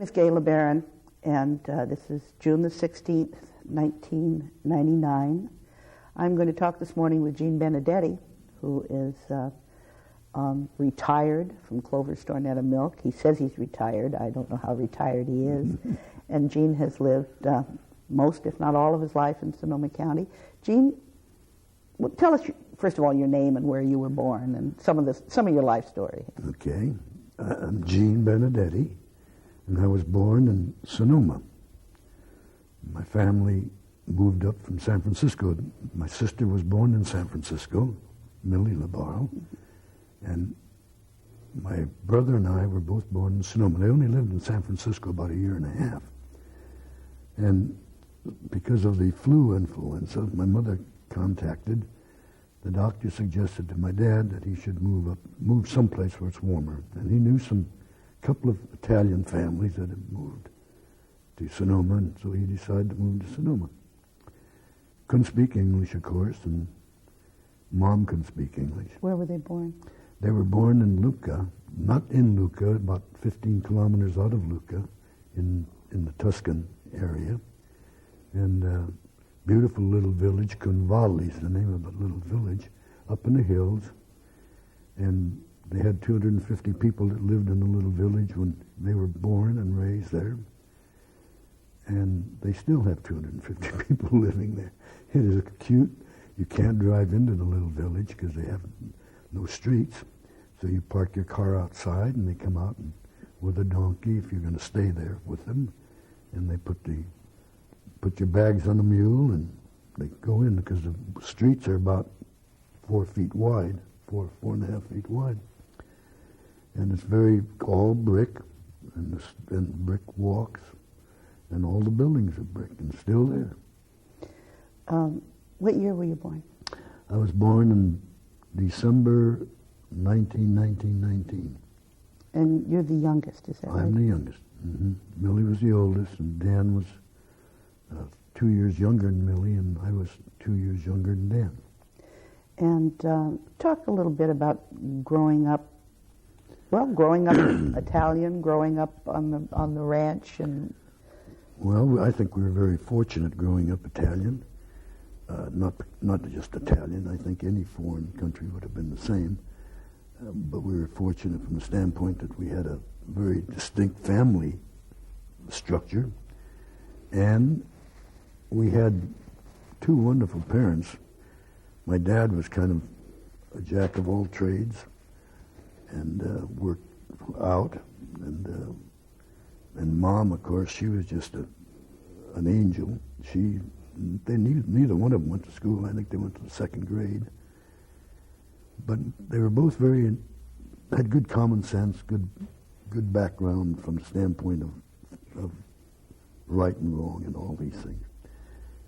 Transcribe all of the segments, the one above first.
It's Gaye LeBaron, and this is June the 16th, 1999. I'm going to talk this morning with Gene Benedetti, who is retired from Clover Stornetta Milk. He says he's retired. I don't know how retired he is. And Gene has lived most, if not all, of his life in Sonoma County. Gene, well, tell us, first of all, your name and where you were born and some of your life story. Okay. I'm Gene Benedetti, and I was born in Sonoma. My family moved up from San Francisco. My sister was born in San Francisco, Millie LeBaron, and my brother and I were both born in Sonoma. They only lived in San Francisco about a year and a half. And because of the flu influenza, my mother contacted. The doctor suggested to my dad that he should move someplace where it's warmer. And he knew couple of Italian families that had moved to Sonoma, and so he decided to move to Sonoma. Couldn't speak English, of course, and Mom couldn't speak English. Where were they born? They were born in Lucca, not in Lucca, about 15 kilometers out of Lucca, in the Tuscan area. And beautiful little village, Convalli is the name of the little village, up in the hills. And they had 250 people that lived in the little village when they were born and raised there. And they still have 250 people living there. It is cute. You can't drive into the little village because they have no streets. So you park your car outside and they come out with a donkey if you're going to stay there with them. And they put your bags on a mule and they go in because the streets are about 4 feet wide, 4.5 feet wide. And it's all brick, and brick walks, and all the buildings are brick, and still there. What year were you born? I was born in December 1919. And you're the youngest, is that right? I'm the youngest. Mm-hmm. Millie was the oldest, and Dan was 2 years younger than Millie, and I was 2 years younger than Dan. And talk a little bit about growing up Italian, growing up on the ranch, and. Well, I think we were very fortunate growing up Italian. Not just Italian. I think any foreign country would have been the same. But we were fortunate from the standpoint that we had a very distinct family structure, and we had two wonderful parents. My dad was kind of a jack of all trades, and worked out, and Mom, of course, she was just an angel. Neither one of them went to school. I think they went to the second grade, but they were both had good common sense, good background from the standpoint of right and wrong and all these things.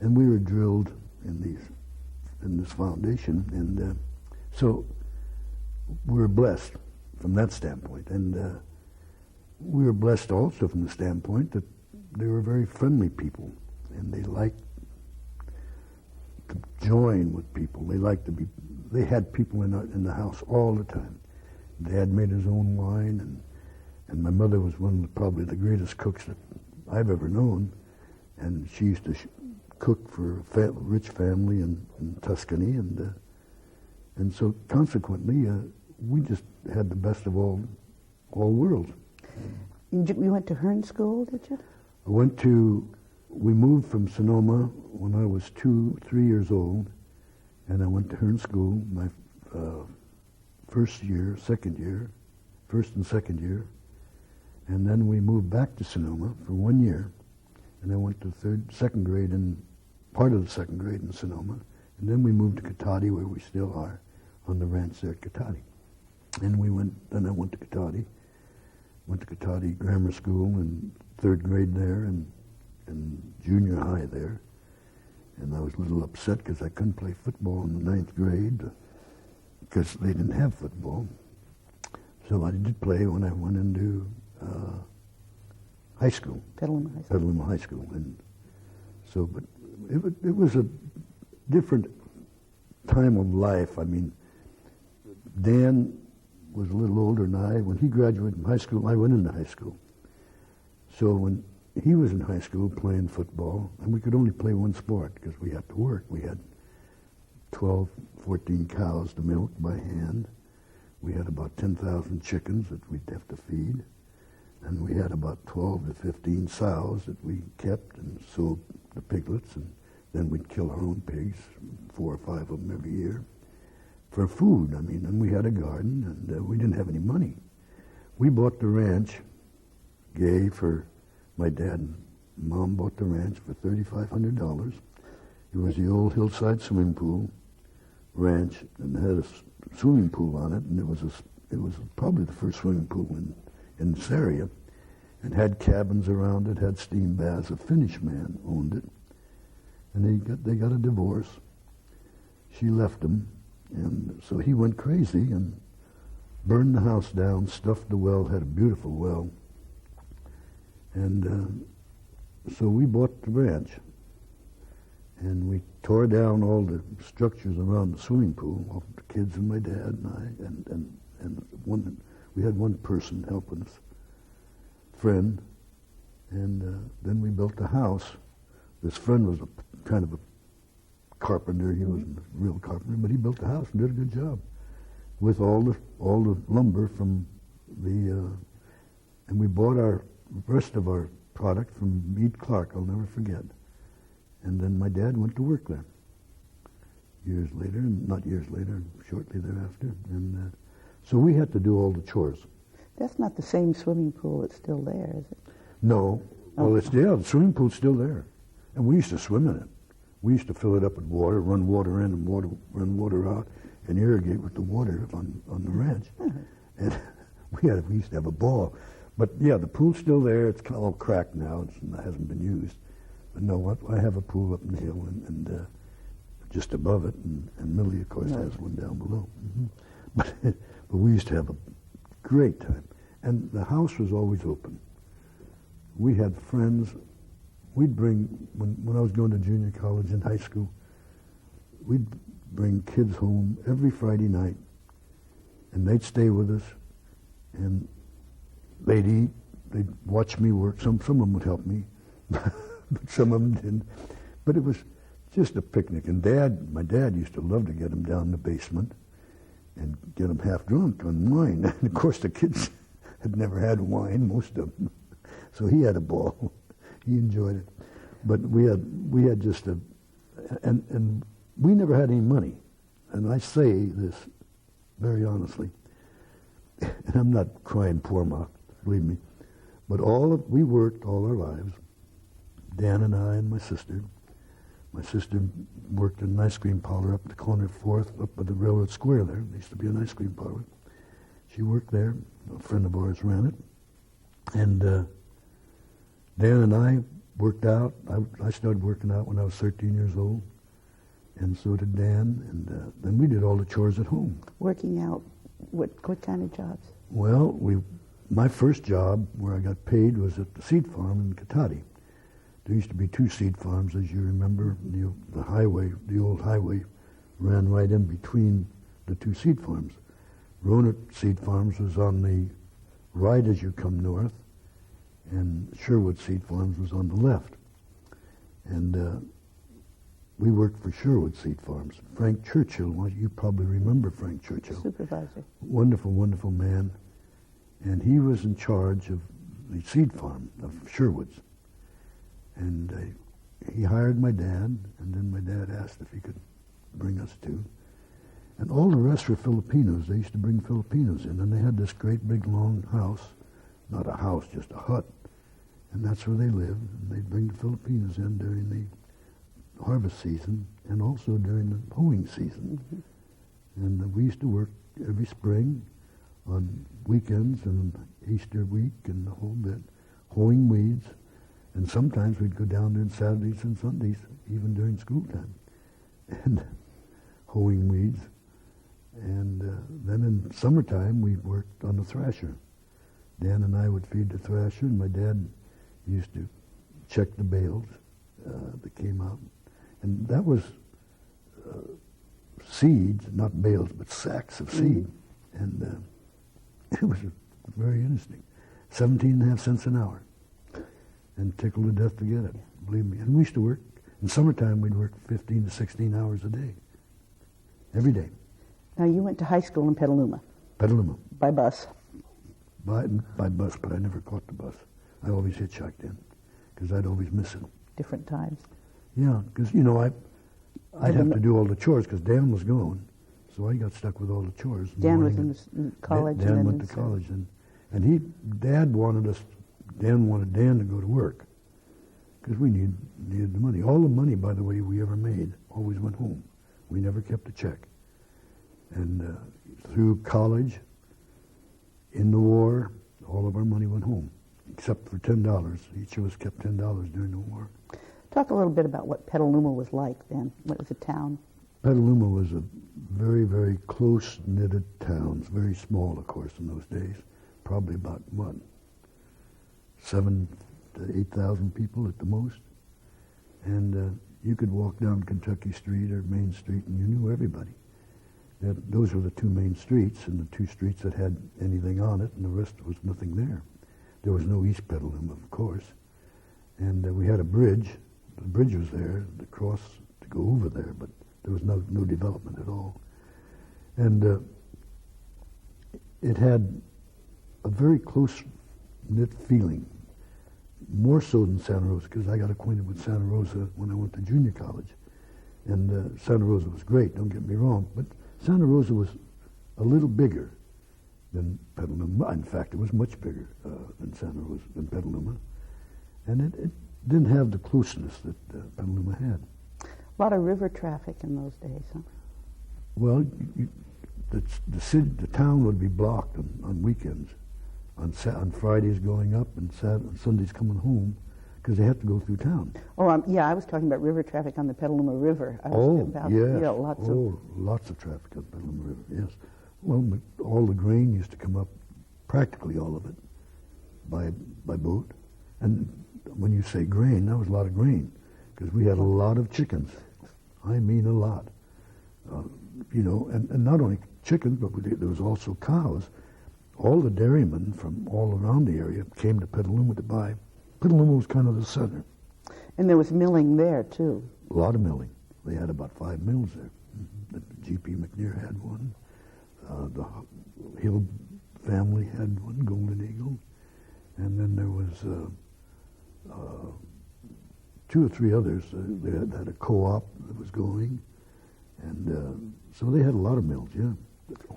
And we were drilled in this foundation, and so we were blessed from that standpoint. And we were blessed also from the standpoint that they were very friendly people, and they liked to join with people. They had people in the house all the time. Dad made his own wine, and my mother was probably the greatest cooks that I've ever known, and she used to cook for a rich family in Tuscany, and so consequently we just had the best of all worlds. You went to Hearn School, did you? We moved from Sonoma when I was 3 years old, and I went to Hearn School my first and second year, and then we moved back to Sonoma for 1 year, and I went to second grade and part of the second grade in Sonoma, and then we moved to Cotati, where we still are, on the ranch there at Cotati. And then I went to Cotati Grammar School in third grade there, and junior high there. And I was a little upset because I couldn't play football in the ninth grade because they didn't have football. So I did play when I went into high school. Petaluma High School. And so, but it was a different time of life. I mean, Dan was a little older than I. When he graduated from high school, I went into high school. So when he was in high school playing football, and we could only play one sport because we had to work. We had 12, 14 cows to milk by hand. We had about 10,000 chickens that we'd have to feed. And we had about 12 to 15 sows that we kept and sold the piglets. And then we'd kill our own pigs, 4 or 5 of them every year, for food. I mean, and we had a garden, and we didn't have any money. We bought the ranch, Gaye, for my dad and Mom bought the ranch for $3,500. It was the old hillside swimming pool ranch, and it had a swimming pool on it, and it was probably the first swimming pool in this area, and had cabins around it, had steam baths. A Finnish man owned it, and they got a divorce. She left him, and so he went crazy and burned the house down, stuffed the well, had a beautiful well, and so we bought the ranch, and we tore down all the structures around the swimming pool, all the kids and my dad and I, and we had one person helping us, friend, and then we built a house. This friend was a kind of a carpenter. He wasn't a real carpenter, but he built the house and did a good job with all the lumber from the, and we bought our rest of our product from Meade Clark. I'll never forget. And then my dad went to work there years later, not years later, shortly thereafter. And so we had to do all the chores. That's not the same swimming pool that's still there, is it? No. Well, the swimming pool's still there. And we used to swim in it. We used to fill it up with water, run water in and run water out, and irrigate with the water on the ranch. Mm-hmm. And we used to have a ball. But yeah, the pool's still there. It's all cracked now. It hasn't been used. But no, I have a pool up in the hill and just above it, and Millie, of course, has one down below. Mm-hmm. But we used to have a great time. And the house was always open. We had friends. We'd bring, when I was going to junior college and high school, we'd bring kids home every Friday night, and they'd stay with us, and they'd eat, they'd watch me work. Some of them would help me, but some of them didn't. But it was just a picnic. And my dad used to love to get them down in the basement and get them half drunk on wine. And of course the kids had never had wine, most of them. So he had a ball. He enjoyed it. But we had just and we never had any money. And I say this very honestly, and I'm not crying poor mouth, believe me, but we worked all our lives, Dan and I and my sister. My sister worked in an ice cream parlor up at the corner of 4th, up by the railroad square there. There used to be an ice cream parlor. She worked there. A friend of ours ran it. And Dan and I worked out. I started working out when I was 13 years old, and so did Dan. And then we did all the chores at home. Working out, what kind of jobs? Well, my first job where I got paid was at the seed farm in Cotati. There used to be 2 seed farms, as you remember. The old highway, ran right in between the 2 seed farms. Roanoke Seed Farms was on the right as you come north, and Sherwood Seed Farms was on the left. And we worked for Sherwood Seed Farms. Frank Churchill, you probably remember Frank Churchill. Supervisor. Wonderful, wonderful man. And he was in charge of the seed farm of Sherwood's. And he hired my dad, and then my dad asked if he could bring us 2. And all the rest were Filipinos. They used to bring Filipinos in, and they had this great big long house. Not a house, just a hut. And that's where they lived. And they'd bring the Filipinos in during the harvest season and also during the hoeing season. Mm-hmm. And we used to work every spring on weekends and Easter week and the whole bit, hoeing weeds. And sometimes we'd go down there on Saturdays and Sundays, even during school time, and hoeing weeds. And then in summertime, we worked on the thrasher. Dan and I would feed the thrasher, and my dad used to check the bales that came out. And that was seeds, not bales, but sacks of seed. And it was very interesting. 17.5 cents an hour. and tickled to death to get it, believe me. And we used to work, in summertime we'd work 15 to 16 hours a day, every day. Now, you went to high school in Petaluma. Petaluma. By bus. By bus, but I never caught the bus. I always hitchhiked in, because I'd always miss it. Different times. Yeah, because, you know, I'd have to do all the chores, because Dan was gone, so I got stuck with all the chores. Dan was in college. Dan went to college, and Dan wanted Dan to go to work, because we needed the money. All the money, by the way, we ever made always went home. We never kept a check. And through college, in the war, all of our money went home, except for $10. Each of us kept $10 during the war. Talk a little bit about what Petaluma was like then. What was the town? Petaluma was a very, very close-knitted town. It's very small, of course, in those days. Probably about, 7,000 to 8,000 people at the most. And you could walk down Kentucky Street or Main Street and you knew everybody. Those were the two main streets, and the two streets that had anything on it, and the rest was nothing there. There was no East Petaluma, of course. And we had a bridge. The bridge was there, the cross to go over there, but there was no development at all. And it had a very close-knit feeling, more so than Santa Rosa, because I got acquainted with Santa Rosa when I went to junior college. And Santa Rosa was great, don't get me wrong, but Santa Rosa was a little bigger than Petaluma. In fact, it was much bigger than Santa Rosa, than Petaluma. And it didn't have the closeness that Petaluma had. A lot of river traffic in those days, huh? Well, the town would be blocked on weekends, on Fridays going up and Sundays coming home, because they had to go through town. Oh, yeah, I was talking about river traffic on the Petaluma River. Lots of traffic on the Petaluma River, yes. Well, all the grain used to come up, practically all of it, by boat. And when you say grain, that was a lot of grain, because we had a lot of chickens. I mean a lot. And not only chickens, but there was also cows. All the dairymen from all around the area came to Petaluma to buy. Petaluma was kind of the center. And there was milling there, too. A lot of milling. They had about 5 mills there. G.P. McNair had one. The Hill family had one, Golden Eagle. And then there was 2 or 3 others. They had a co-op that was going. And so they had a lot of mills, yeah.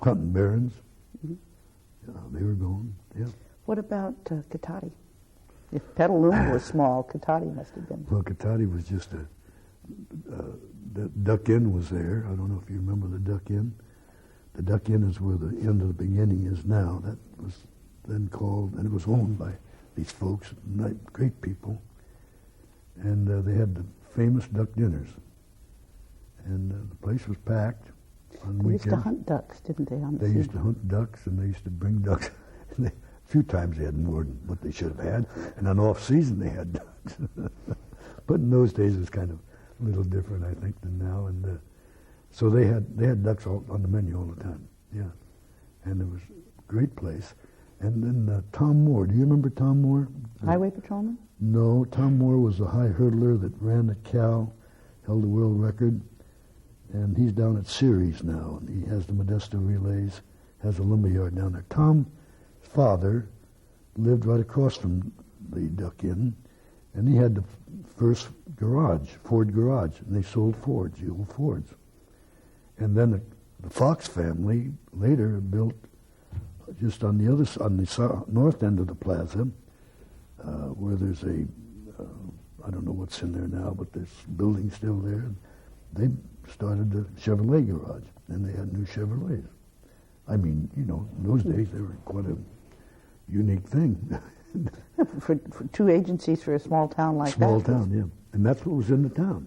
Cotton barons. Mm-hmm. They were going, yeah. What about Cotati? If Petaluma was small, Cotati must have been. Well, Cotati was just the Duck Inn was there. I don't know if you remember the Duck Inn. The Duck Inn is where the end of the beginning is now. That was then called, and it was owned by these folks, great people. And they had the famous duck dinners. And the place was packed on weekends. They used to hunt ducks, didn't they? They used to hunt ducks, and they used to bring ducks. A few times they had more than what they should have had, and on off season they had ducks. But in those days it was kind of a little different, I think, than now. And so they had ducks on the menu all the time. Yeah, and it was a great place. And then Tom Moore. Do you remember Tom Moore? Highway patrolman? No, Tom Moore was a high hurdler that ran at Cal, held the world record, and he's down at Ceres now. And he has the Modesto Relays, has a lumberyard down there. Tom's father lived right across from the Duck Inn, and he had the first garage, Ford garage, and they sold Fords, the old Fords. And then the Fox family later built just on the north end of the plaza, where there's I don't know what's in there now, but there's building still there. They started the Chevrolet garage, and they had new Chevrolets. I mean, in those days they were quite a unique thing. for 2 agencies for a small town like that. Small town, yeah. And that's what was in the town,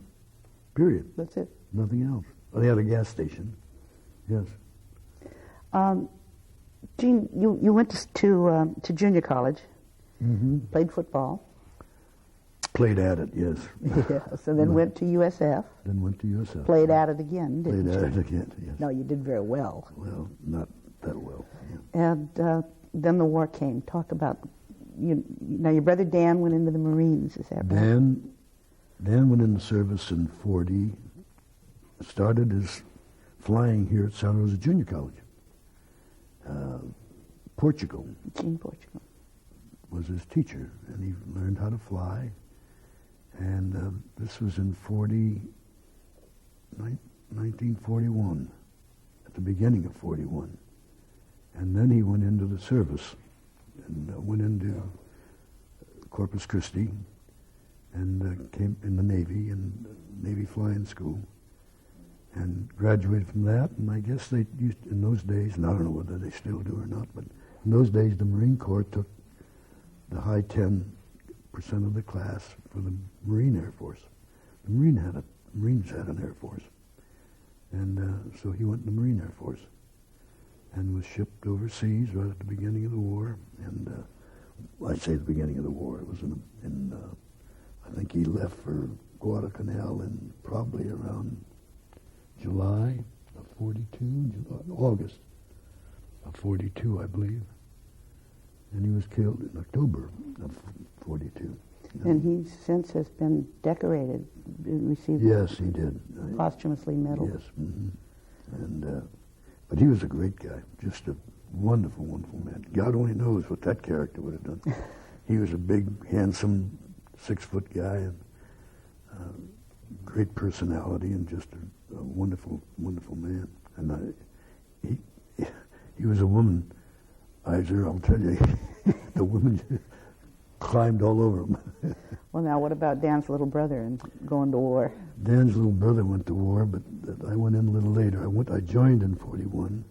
period. That's it. Nothing else. Well, they had a gas station, yes. Gene, you went to junior college, played football. Played at it, yes. Yeah, so then went to USF. Then went to USF. Played at it again, didn't you? Played at it again, yes. No, you did very well. Well, not that well. Yeah. And then the war came. Talk about now your brother Dan went into the Marines, is that right? Dan went in the service in 40, started his flying here at Santa Rosa Junior College. Portugal. In Portugal. Was his teacher, and he learned how to fly. And this was in 1941, at the beginning of 41. And then he went into the service and went into Corpus Christi and came in the Navy, and Navy flying school, and graduated from that. And I guess they used, in those days, and I don't know whether they still do or not, but in those days the Marine Corps took the high 10% of the class for the Marine Air Force. The Marines had an Air Force. And so he went in the Marine Air Force and was shipped overseas right at the beginning of the war. And I say the beginning of the war. It was I think he left for Guadalcanal in probably around July of 42, August of 42, I believe. And he was killed in October of 42. And he since has been decorated, received Yes, he did. posthumously medal. Yes. Mm-hmm. And but he was a great guy, just a wonderful, wonderful man. God only knows what that character would have done. He was a big, handsome, 6-foot guy, and great personality, and just a wonderful, wonderful man. And he was a woman. I'll tell you, the women climbed all over him. Well, now, what about Dan's little brother and going to war? Dan's little brother went to war, but I went in a little later. I joined in 41,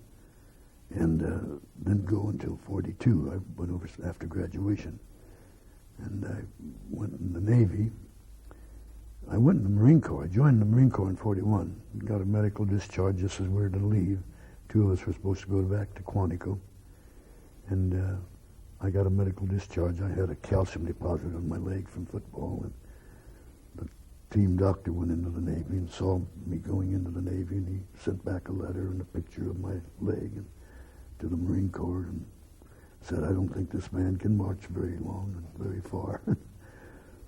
and didn't go until 42. I went over after graduation, and I went in the Navy. I went in the Marine Corps. I joined the Marine Corps in 41. Got a medical discharge just as we were to leave. 2 of us were supposed to go back to Quantico. And I got a medical discharge. I had a calcium deposit on my leg from football, and the team doctor went into the Navy and saw me going into the Navy, and he sent back a letter and a picture of my leg and to the Marine Corps and said, I don't think this man can march very long and very far.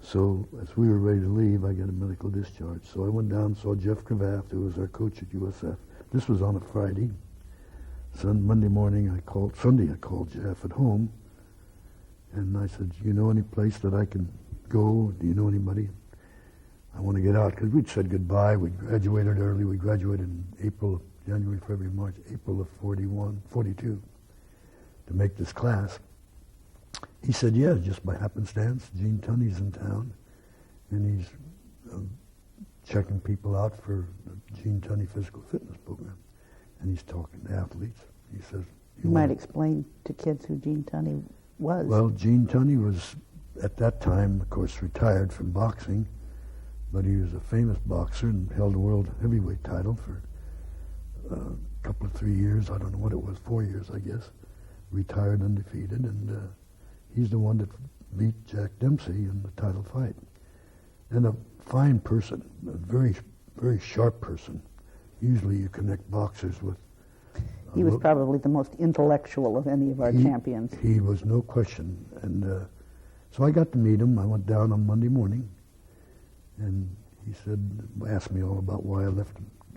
So as we were ready to leave, I got a medical discharge. So I went down and saw Jeff Cravath, who was our coach at USF. This was on a Friday. Monday morning, Sunday I called Jeff at home, and I said, do you know any place that I can go? Do you know anybody? I want to get out, because we'd said goodbye. We graduated early. We graduated in January, February, March, April of 42, to make this class. He said, yeah, just by happenstance, Gene Tunney's in town, and he's checking people out for the Gene Tunney Physical Fitness Program. And he's talking to athletes. He says, you might explain to kids who Gene Tunney was. Well, Gene Tunney was, at that time, of course, retired from boxing, but he was a famous boxer and held a world heavyweight title for a couple of 3 years. I don't know what it was, 4 years, I guess. Retired undefeated, and he's the one that beat Jack Dempsey in the title fight. And a fine person, a very, very sharp person. Usually you connect boxers with... He was probably the most intellectual of any of our champions. He was, no question. And so I got to meet him. I went down on Monday morning, and he asked me all about why I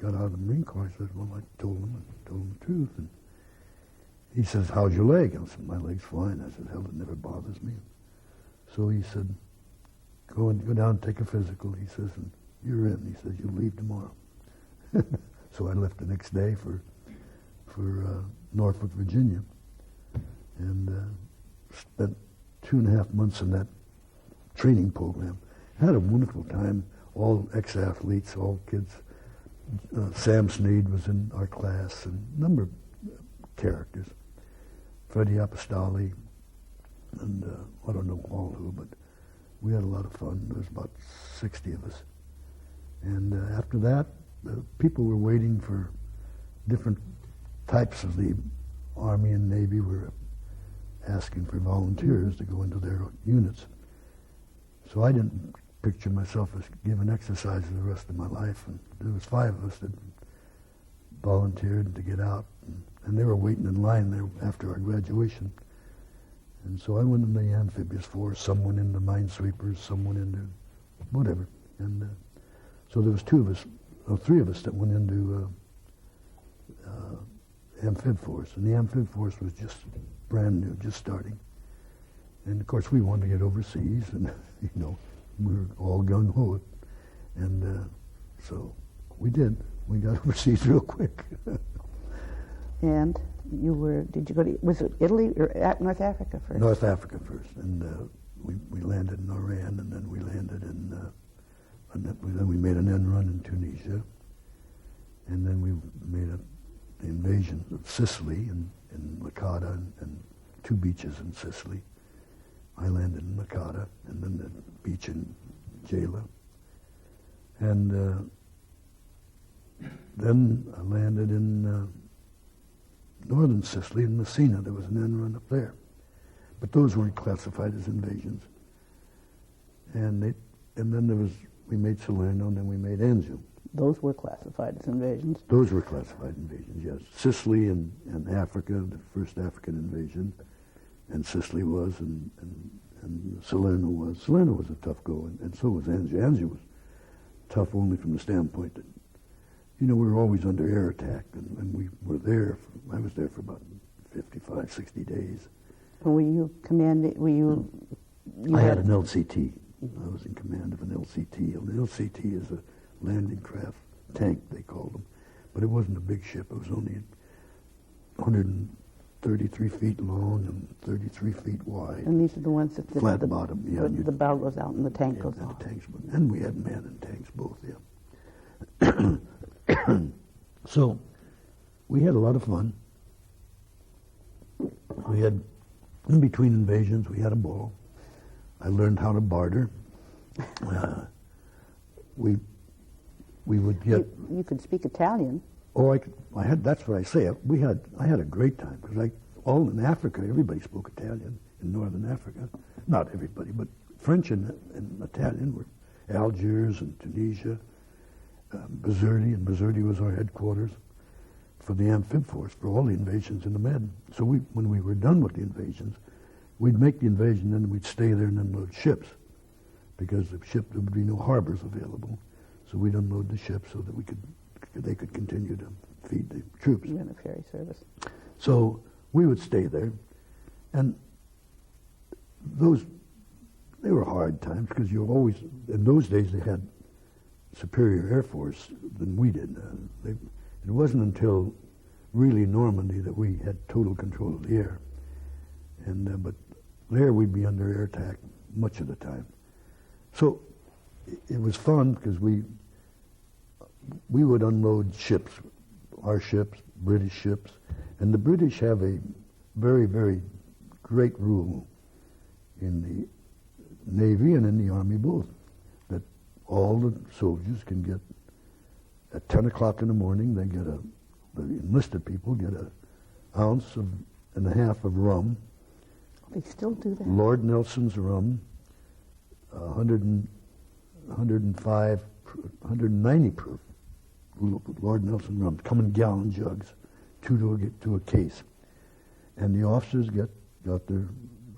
got out of the Marine Corps. I said, well, I told him the truth. And he says, how's your leg? I said, my leg's fine. I said, hell, it never bothers me. So he said, go down and take a physical. He says, and you're in. He says, you'll leave tomorrow. So I left the next day for Norfolk, Virginia, and spent 2.5 months in that training program. Had a wonderful time. All ex-athletes, all kids. Sam Snead was in our class, and a number of characters. Freddie Apostoli, and I don't know all who, but we had a lot of fun. There was about 60 of us. And after that, people were waiting for different types of the Army and Navy were asking for volunteers to go into their units. So I didn't picture myself as giving exercises the rest of my life. And there was 5 of us that volunteered to get out. And they were waiting in line there after our graduation. And so I went in the amphibious force, some went into minesweepers, some went into whatever. And so there was three of us that went into amphib force. And the amphib force was just brand new, just starting. And of course we wanted to get overseas, and you know, we were all gung-ho. And so we did. We got overseas real quick. And did you go to, was it Italy or North Africa first? North Africa first. And we landed in Oran, and then we landed in, then we made an end run in Tunisia. And then we made the invasion of Sicily in Licata and 2 beaches in Sicily. I landed in Licata, and then the beach in Gela. And then I landed in northern Sicily, in Messina. There was an end run up there. But those weren't classified as invasions. And then we made Salerno, and then we made Anzio. Those were classified as invasions? Those were classified invasions, yes. Sicily and Africa, the first African invasion, and Sicily was, and Salerno was. Salerno was a tough go, and so was Anzio. Anzio was tough only from the standpoint that, you know, we were always under air attack, and we were there. I was there for about 55, 60 days. And were you commanding? I had an LCT. I was in command of an LCT. An LCT is a landing craft tank, they called them, but it wasn't a big ship. It was only 133 feet long and 33 feet wide. And these are the ones that flat bottom. Yeah, the bow goes out and the tank goes and off. The tanks, and we had man and tanks both. Yeah. So we had a lot of fun. We had, in between invasions, we had a ball. I learned how to barter. We would get. You could speak Italian. Oh, I had. That's what I say. I had a great time because all in Africa, everybody spoke Italian in northern Africa. Not everybody, but French and Italian were Algiers and Tunisia, Bizerti, and Bizerti was our headquarters for the amphib force for all the invasions in the Med. So when we were done with the invasions, we'd make the invasion, and we'd stay there and unload ships, because there would be no harbors available. So we'd unload the ships so that they could continue to feed the troops. You had a ferry service. So we would stay there, and they were hard times because you always, in those days they had superior air force than we did. It wasn't until really Normandy that we had total control of the air, but there we'd be under air attack much of the time. So it was fun because we would unload ships, our ships, British ships, and the British have a very, very great rule in the Navy and in the Army both, that all the soldiers can get, at 10 o'clock in the morning, the enlisted people get an ounce and a half of rum. They still do that? Lord Nelson's rum, 190 proof. Lord Nelson rum, come in gallon jugs, 2 to a case. And the officers got their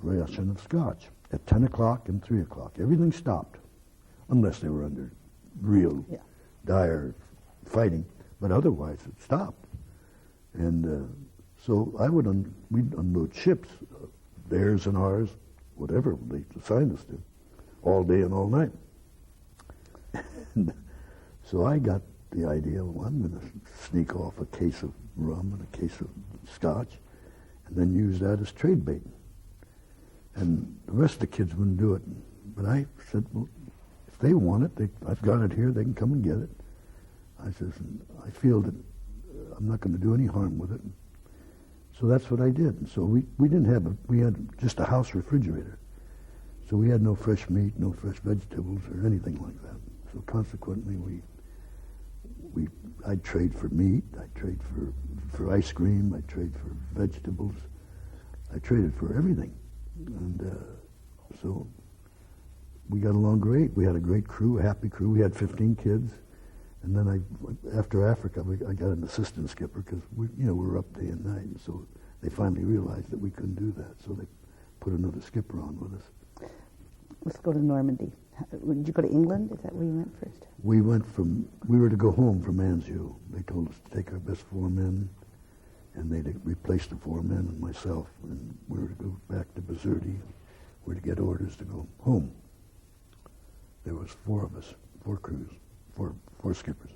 ration of scotch at 10 o'clock and 3 o'clock. Everything stopped, unless they were under real dire fighting. But otherwise, it stopped. And so we'd unload ships, theirs and ours, whatever they assigned us to, all day and all night. And so I got the idea, well, I'm going to sneak off a case of rum and a case of scotch, and then use that as trade bait. And the rest of the kids wouldn't do it. But I said, well, if they want it, I've got it here, they can come and get it. I says, I feel that I'm not going to do any harm with it. So that's what I did. And so we had just a house refrigerator. So we had no fresh meat, no fresh vegetables or anything like that. So consequently, I'd trade for meat, I'd trade for ice cream, I'd trade for vegetables, I traded for everything. And so we got along great. We had a great crew, a happy crew. We had 15 kids. And then after Africa, I got an assistant skipper because we were up day and night. And so they finally realized that we couldn't do that. So they put another skipper on with us. Let's go to Normandy. Did you go to England? Is that where you went first? We were to go home from Anzio. They told us to take our best 4 men, and they'd replace the 4 men and myself, and we were to go back to Bizerti. We were to get orders to go home. There was 4 of us, 4 crews, 4 skippers.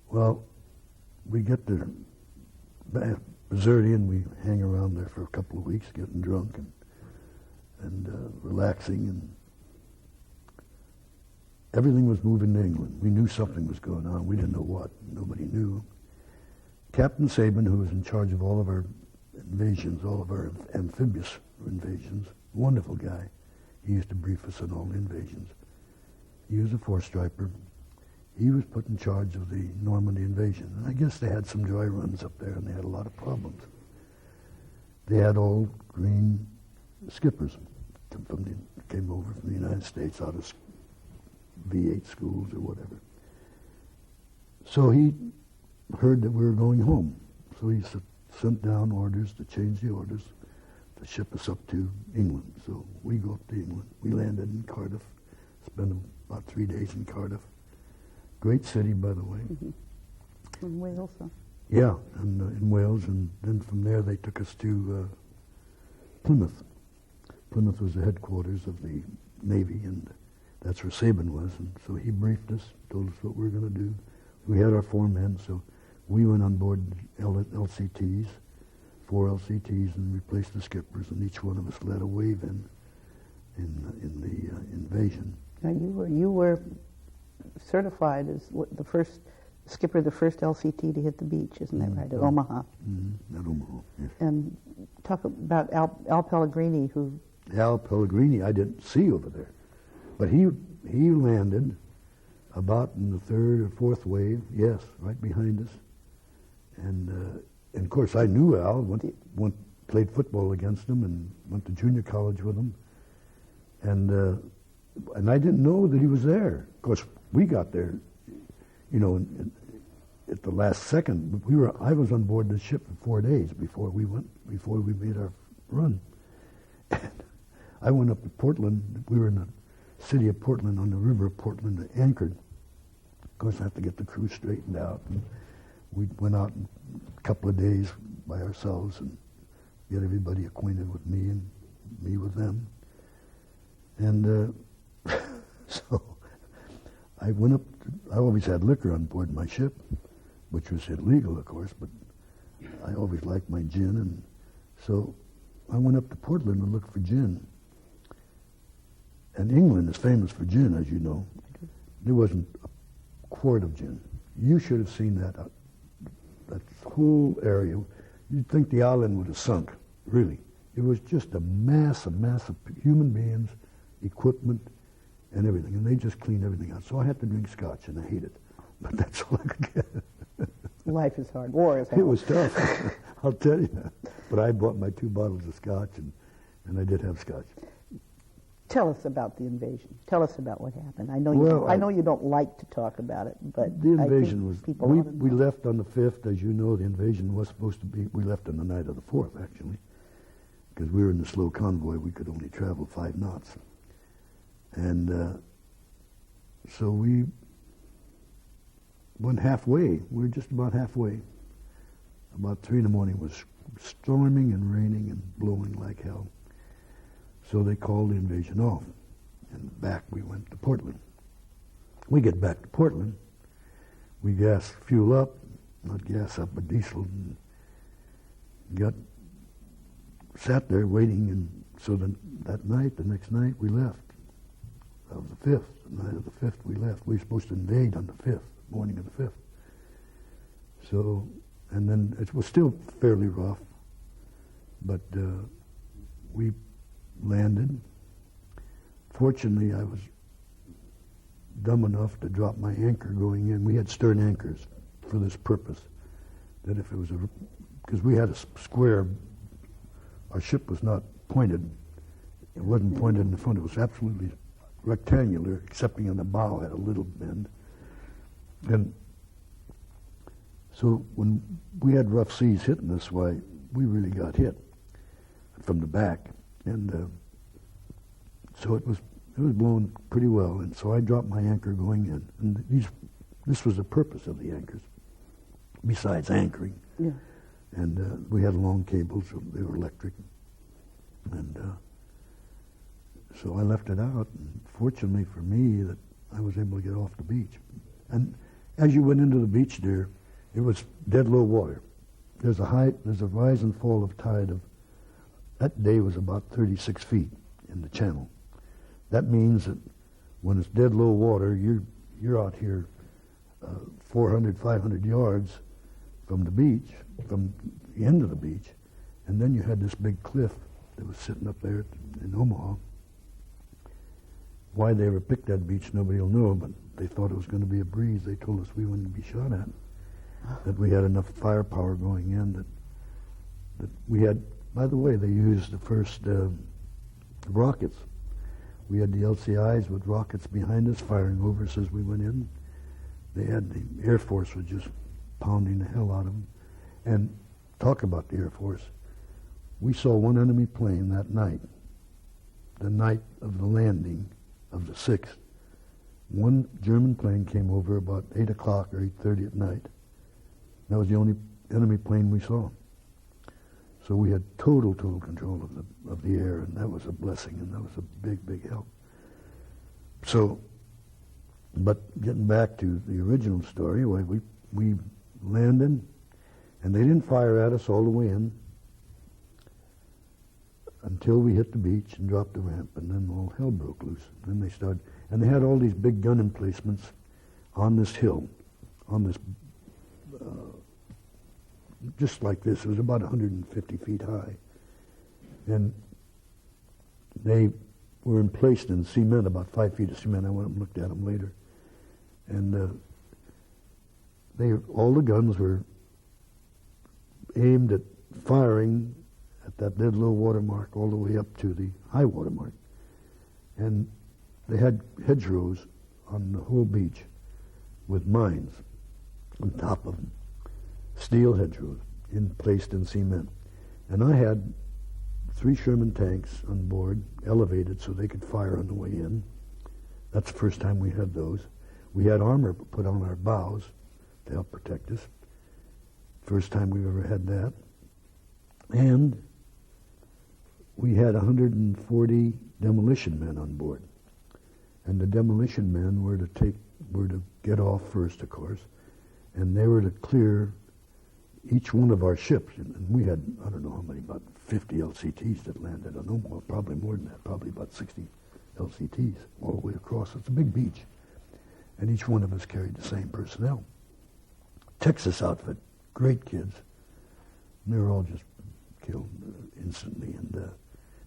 Well, we get to Bizerti, and we hang around there for a couple of weeks, getting drunk and relaxing, and everything was moving to England. We knew something was going on. We didn't know what. Nobody knew. Captain Sabin, who was in charge of all of our invasions, all of our amphibious invasions, wonderful guy. He used to brief us on all the invasions. He was a 4-striper. He was put in charge of the Normandy invasion. And I guess they had some dry runs up there, and they had a lot of problems. They had all green skippers came over from the United States out of V8 schools or whatever. So he heard that we were going home. So he sent down orders to change the orders to ship us up to England. So we go up to England. We landed in Cardiff, spent about 3 days in Cardiff. Great city, by the way. Mm-hmm. In Wales, huh? Yeah, and in Wales, and then from there they took us to Plymouth. Plymouth was the headquarters of the Navy, and that's where Sabin was, and so he briefed us, told us what we were going to do. We had our 4 men, so we went on board LCTs, 4 LCTs, and replaced the skippers, and each one of us led a wave in the invasion. Now you were certified as the first skipper, the first LCT to hit the beach, isn't that right? At Omaha. Mm-hmm. At Omaha, yes. And talk about Al Pellegrini, who... Al Pellegrini, I didn't see over there, but he landed about in the 3rd or 4th wave, yes, right behind us. And of course I knew Al, played football against him and went to junior college with him. And I didn't know that he was there. Of course, we got there, you know, at the last second. I was on board the ship for 4 days before we made our run. And I went up to Portland. We were in the city of Portland, on the river of Portland, anchored. Of course, I have to get the crew straightened out. And we went out in a couple of days by ourselves and get everybody acquainted with me and me with them. And so I went up. I always had liquor on board my ship, which was illegal, of course, but I always liked my gin, and so I went up to Portland to look for gin. And England is famous for gin, as you know. There wasn't a quart of gin. You should have seen that whole area. You'd think the island would have sunk, really. It was just a mass of human beings, equipment, and everything. And they just cleaned everything out. So I had to drink scotch, and I hate it. But that's all I could get. Life is hard. War is hard. It was tough, I'll tell you. But I bought my 2 bottles of scotch, and I did have scotch. Tell us about the invasion. Tell us about what happened. I know you don't like to talk about it, but the invasion I think was. We left on the 5th, as you know. The invasion was supposed to be. We left on the night of the 4th, actually, because we were in the slow convoy. We could only travel 5 knots, and so we went halfway. We were just about halfway. About 3 in the morning, it was storming and raining and blowing like hell. So they called the invasion off, and back we went to Portland. We get back to Portland, we fuel up, not gas up, but diesel, and sat there waiting, and so the next night, we left. That was the 5th, the night of the 5th we left. We were supposed to invade on the 5th, morning of the 5th. So, and then it was still fairly rough, but we landed. Fortunately, I was dumb enough to drop my anchor going in. We had stern anchors for this purpose, that if it was because we had a square, our ship was not pointed. It wasn't pointed in the front. It was absolutely rectangular, excepting on the bow had a little bend. And so when we had rough seas hitting us, why, we really got hit. from the back, and so it was blowing pretty well, and so I dropped my anchor going in, and this was the purpose of the anchors, besides anchoring. Yeah. And we had long cables, so they were electric, and so I left it out, and fortunately for me that I was able to get off the beach. And as you went into the beach there, it was dead low water. There's a rise and fall of tide of, that day was about 36 feet in the channel. That means that when it's dead low water, you're out here 400, 500 yards from the beach, from the end of the beach, and then you had this big cliff that was sitting up there in Omaha. Why they ever picked that beach, nobody will know, but they thought it was going to be a breeze. They told us we wouldn't be shot at, that we had enough firepower going in, that we had, by the way, they used the first rockets. We had the LCIs with rockets behind us firing over us as we went in. They had, the Air Force was just pounding the hell out of them. And talk about the Air Force. We saw one enemy plane that night, the night of the landing of the 6th. One German plane came over about 8 o'clock or 8:30 at night. That was the only enemy plane we saw. So we had total control of the air, and that was a blessing, and that was a big help. So, but getting back to the original story, we landed, and they didn't fire at us all the way in until we hit the beach and dropped the ramp, and then all hell broke loose. Then they started, and they had all these big gun emplacements on this hill, on this, just like this. It was about 150 feet high. And they were emplaced in cement, about 5 feet of cement. I went up and looked at them later. And all the guns were aimed at firing at that dead low water mark all the way up to the high water mark. And they had hedgerows on the whole beach with mines on top of them, steel hedgerows placed in cement. And I had 3 Sherman tanks on board, elevated so they could fire on the way in. That's the first time we had those. We had armor put on our bows to help protect us. First time we've ever had that. And we had 140 demolition men on board. And the demolition men were to get off first, of course, and they were to clear each one of our ships. And we had, I don't know how many, about 50 LCTs that landed on Omaha, probably more than that, probably about 60 LCTs all the way across. It's a big beach. And each one of us carried the same personnel. Texas outfit, great kids. And they were all just killed instantly,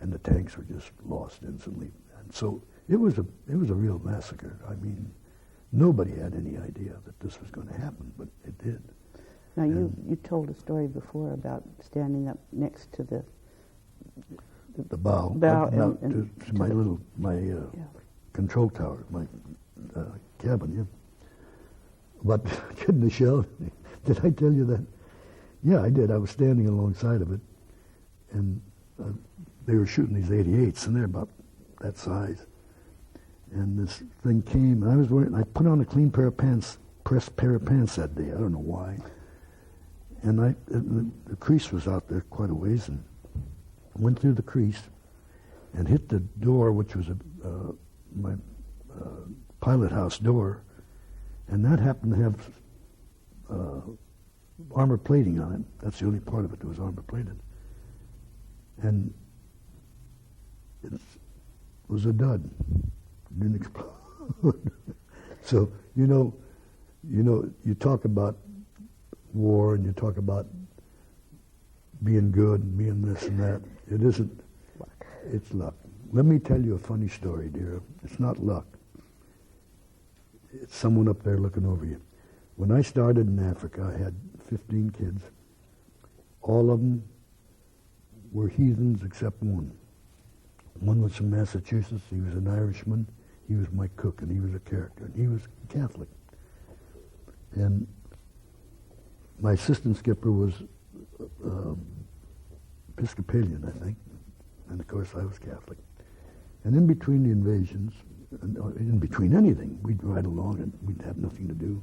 and the tanks were just lost instantly. And so it was a real massacre. I mean, nobody had any idea that this was going to happen, but it did. Now, you told a story before about standing up next to the bow and to my control tower, my cabin. Yeah. But getting the shell, did I tell you that? Yeah, I did. I was standing alongside of it, and they were shooting these 88s, and they're about that size. And this thing came, and I put on a clean pair of pants, pressed pair of pants that day. I don't know why. And the crease was out there quite a ways, and I went through the crease and hit the door, which was my pilot house door, and that happened to have armor plating on it. That's the only part of it that was armor plated. And it was a dud. It didn't explode. So, you talk about war and you talk about being good and being this and that. It isn't. It's luck. Let me tell you a funny story, dear. It's not luck. It's someone up there looking over you. When I started in Africa, I had 15 kids. All of them were heathens except one. One was from Massachusetts. He was an Irishman. He was my cook, and he was a character. And he was Catholic. And my assistant skipper was Episcopalian, I think, And of course I was Catholic. And in between the invasions, or in between anything, we'd ride along and we'd have nothing to do.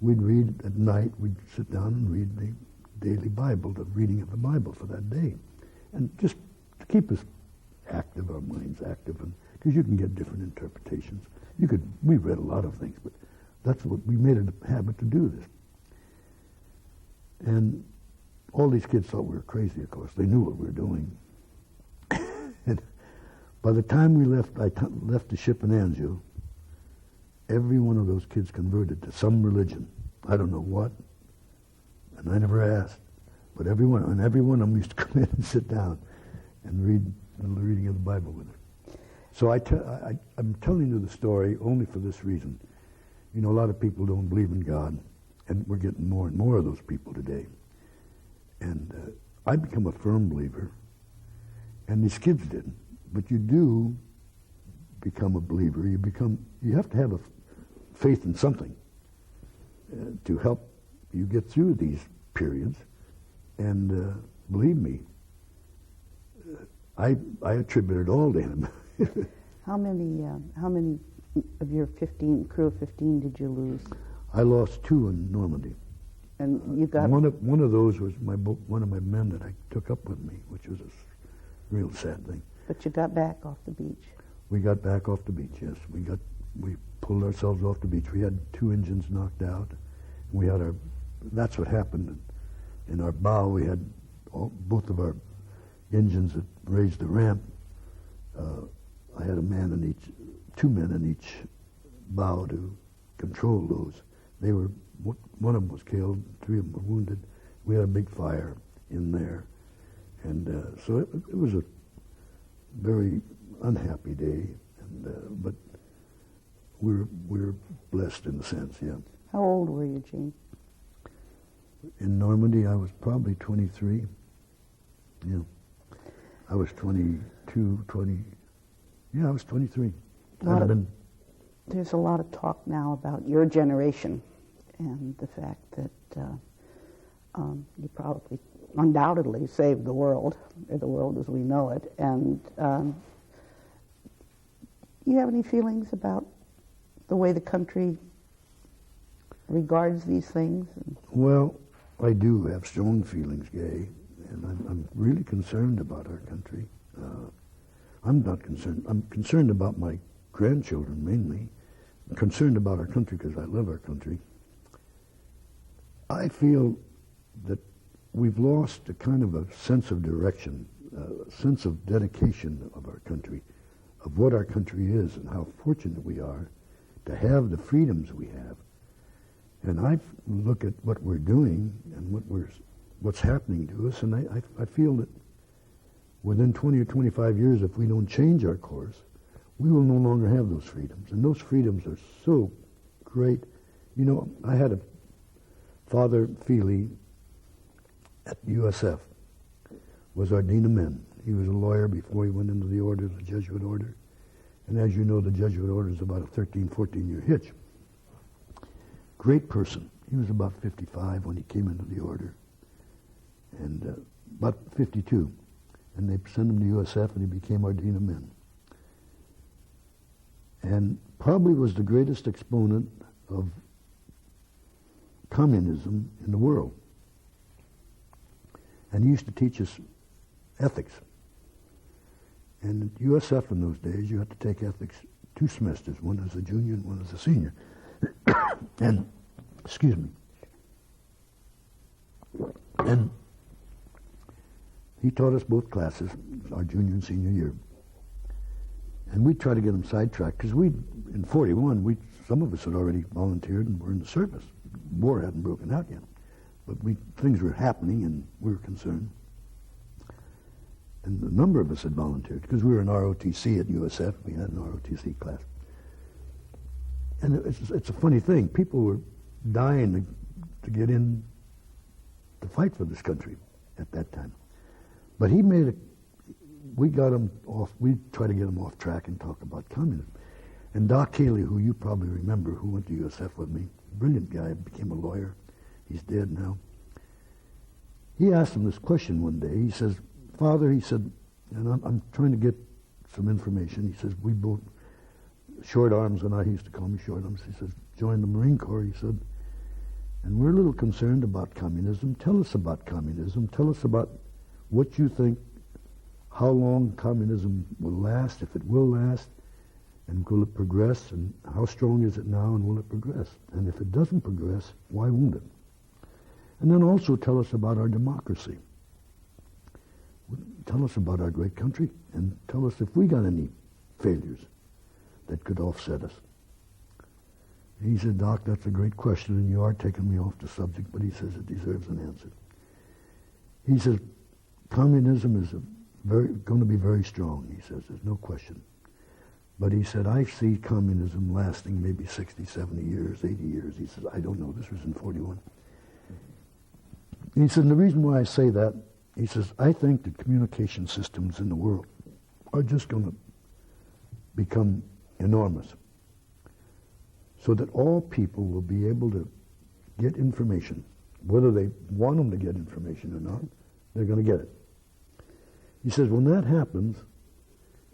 We'd read at night, we'd sit down and read the daily Bible, the reading of the Bible for that day. And just to keep us active, our minds active, and because you can get different interpretations. We read a lot of things, but that's what we made it a habit to do this. And all these kids thought we were crazy, of course. They knew what we were doing. And by the time we left, left the ship in Anzio, every one of those kids converted to some religion. I don't know what, and I never asked. But every one of them used to come in and sit down and read the reading of the Bible with her. So I'm telling you the story only for this reason. You know, a lot of people don't believe in God, and we're getting more and more of those people today. And I've become a firm believer, and these kids didn't. But you do become a believer. You have to have a faith in something to help you get through these periods. And believe me, I attribute it all to him. How many of your crew of 15 did you lose? I lost 2 in Normandy. And you got one of those was one of my men that I took up with me, which was a real sad thing. But you got back off the beach. We got back off the beach. Yes, we pulled ourselves off the beach. We had 2 engines knocked out. We had that's what happened. In our bow, we had both of our engines that raised the ramp. I had 2 men in each bow to control those. One of them was killed, 3 of them were wounded. We had a big fire in there, and so it was a very unhappy day. But we were blessed in a sense, yeah. How old were you, Gene? In Normandy, I was probably 23. Yeah. I was 22, 20. Yeah, I was 23. There's a lot of talk now about your generation and the fact that you probably, undoubtedly, saved the world, or the world as we know it. And you have any feelings about the way the country regards these things? Well, I do have strong feelings, Gay, and I'm really concerned about our country. I'm not concerned. I'm concerned about my grandchildren, mainly. I'm concerned about our country because I love our country. I feel that we've lost a kind of a sense of direction, a sense of dedication of our country, of what our country is and how fortunate we are to have the freedoms we have. And I look at what we're doing and what's happening to us, and I feel that within 20 or 25 years, if we don't change our course, we will no longer have those freedoms. And those freedoms are so great. You know, I had a Father Feely at USF, was our Dean of Men. He was a lawyer before he went into the order, the Jesuit order. And as you know, the Jesuit order is about a 13, 14-year hitch. Great person. He was about 55 when he came into the order, and about 52. And they sent him to USF, and he became our Dean of Men. And probably was the greatest exponent of communism in the world. And he used to teach us ethics. And at USF in those days, you had to take ethics 2 semesters, one as a junior and one as a senior. And, excuse me. And he taught us both classes, our junior and senior year. And we'd try to get him sidetracked, because in 41, some of us had already volunteered and were in the service. War hadn't broken out yet. But things were happening, and we were concerned. And a number of us had volunteered, because we were in ROTC at USF. We had an ROTC class. And it's a funny thing. People were dying to get in to fight for this country at that time. But we got him off, we tried to get him off track and talk about communism. And Doc Haley, who you probably remember, who went to USF with me, brilliant guy, became a lawyer. He's dead now. He asked him this question one day. He says, Father, he said, And I'm trying to get some information. He says, we both, short arms, and I used to call me short arms. He says, joined the Marine Corps, he said, and we're a little concerned about communism. Tell us about communism. Tell us about what you think, how long communism will last, if it will last, and will it progress, and how strong is it now, and will it progress? And if it doesn't progress, why won't it? And then also tell us about our democracy. Tell us about our great country, and tell us if we got any failures that could offset us. And he said, Doc, that's a great question, and you are taking me off the subject, but he says it deserves an answer. He says, communism is going to be very strong, he says, there's no question. But he said, I see communism lasting maybe 60, 70 years, 80 years. He says, I don't know, this was in 41. And he said, and the reason why I say that, he says, I think that communication systems in the world are just going to become enormous, so that all people will be able to get information. Whether they want them to get information or not, they're going to get it. He says, when that happens,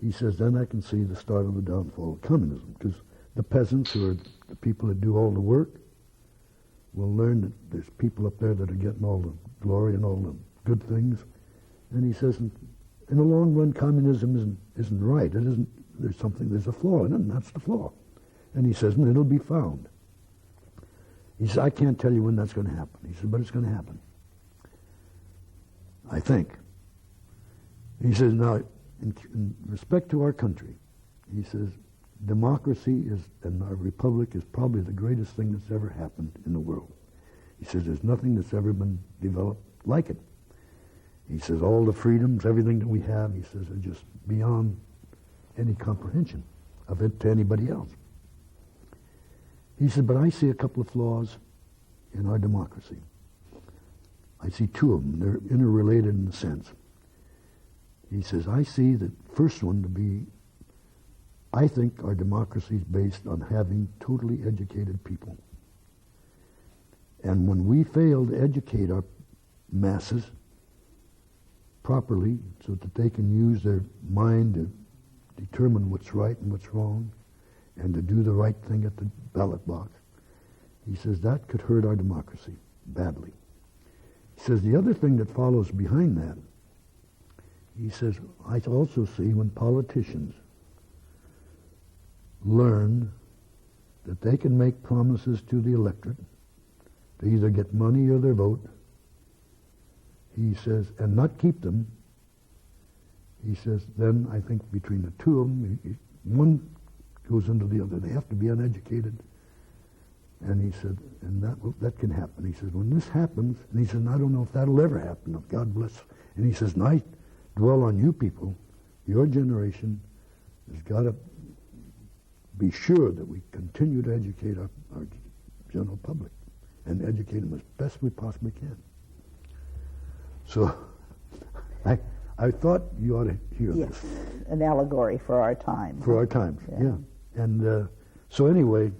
he says, then I can see the start of the downfall of communism, because the peasants, who are the people that do all the work, will learn that there's people up there that are getting all the glory and all the good things. And he says, in the long run, communism isn't right. It isn't. There's a flaw in it, and that's the flaw. And he says, and it'll be found. He says, I can't tell you when that's going to happen. He says, but it's going to happen, I think. He says, now, in respect to our country, he says, democracy and our republic is probably the greatest thing that's ever happened in the world. He says, there's nothing that's ever been developed like it. He says, all the freedoms, everything that we have, he says, are just beyond any comprehension of it to anybody else. He said, but I see a couple of flaws in our democracy. I see two of them. They're interrelated in a sense. He says, I see the first one to be, I think our democracy is based on having totally educated people. And when we fail to educate our masses properly so that they can use their mind to determine what's right and what's wrong and to do the right thing at the ballot box, he says that could hurt our democracy badly. He says the other thing that follows behind that, he says, I also see when politicians learn that they can make promises to the electorate to either get money or their vote, he says, and not keep them, he says, then I think between the two of them, one goes into the other. They have to be uneducated. And he said, and that can happen. He says, when this happens, and he says, and I don't know if that'll ever happen, God bless. And he says, and I dwell on you people, your generation has got to be sure that we continue to educate our general public and educate them as best we possibly can. So I thought you ought to hear this. Yes, an allegory for our time. For our times, yeah. And so anyway,